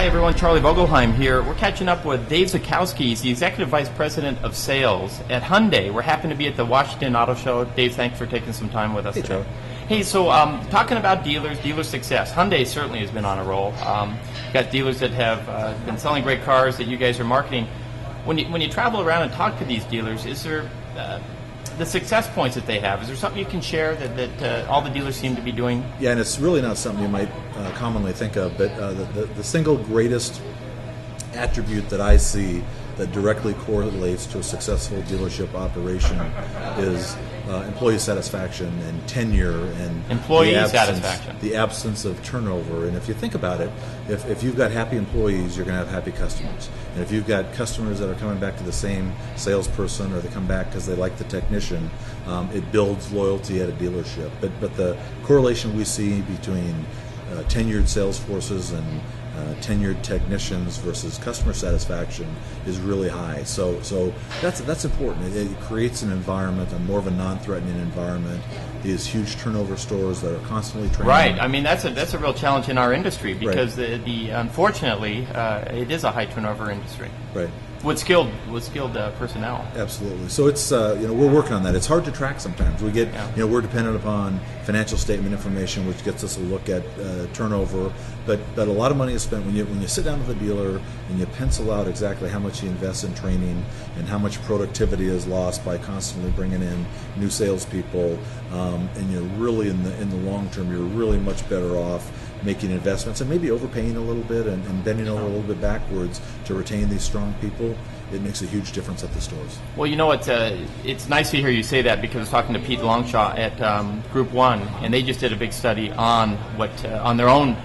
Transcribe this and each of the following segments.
Hi everyone, Charlie Vogelheim here. We're catching up with Dave Zukowski. He's the Executive Vice President of Sales at Hyundai. We're happy to be at the Washington Auto Show. Dave, thanks for taking some time with us today. Charlie. Hey, so talking about dealer success, Hyundai certainly has been on a roll. You've got dealers that have been selling great cars that you guys are marketing. When you travel around and talk to these dealers, is there the success points that they have? Is there something you can share that all the dealers seem to be doing? Yeah, and it's really not something you might commonly think of, but the single greatest attribute that I see that directly correlates to a successful dealership operation is employee satisfaction and tenure and satisfaction. The absence of turnover. And if you think about it, if you've got happy employees, you're going to have happy customers. And if you've got customers that are coming back to the same salesperson or they come back because they like the technician, it builds loyalty at a dealership. But the correlation we see between tenured sales forces and tenured technicians versus customer satisfaction is really high. So that's important. It creates an environment, more of a non-threatening environment. These huge turnover stores that are constantly training. Right. I mean, that's a real challenge in our industry because the unfortunately it is a high turnover industry. Right. With skilled personnel. Absolutely. So it's we're working on that. It's hard to track sometimes. We get we're dependent upon financial statement information, which gets us a look at turnover. But a lot of money is spent when you sit down with a dealer and you pencil out exactly how much he invests in training and how much productivity is lost by constantly bringing in new salespeople. And you're really in the long term, you're really much better off making investments and maybe overpaying a little bit and bending over a little bit backwards to retain these strong people. It makes a huge difference at the stores. Well, it's nice to hear you say that because I was talking to Pete Longshaw at Group 1, and they just did a big study on on their own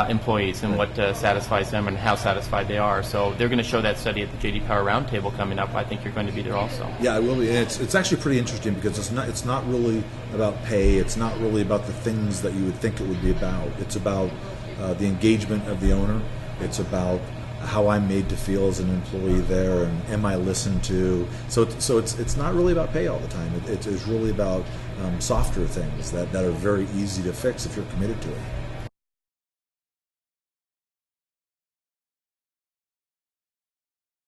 employees and what satisfies them and how satisfied they are. So they're going to show that study at the J.D. Power Roundtable coming up. I think you're going to be there also. Yeah, I will be. It's actually pretty interesting because it's not really about pay. It's not really about the things that you would think it would be about. It's about the engagement of the owner. It's about how I'm made to feel as an employee there, and am I listened to? So it's not really about pay all the time. It's really about softer things that are very easy to fix if you're committed to it.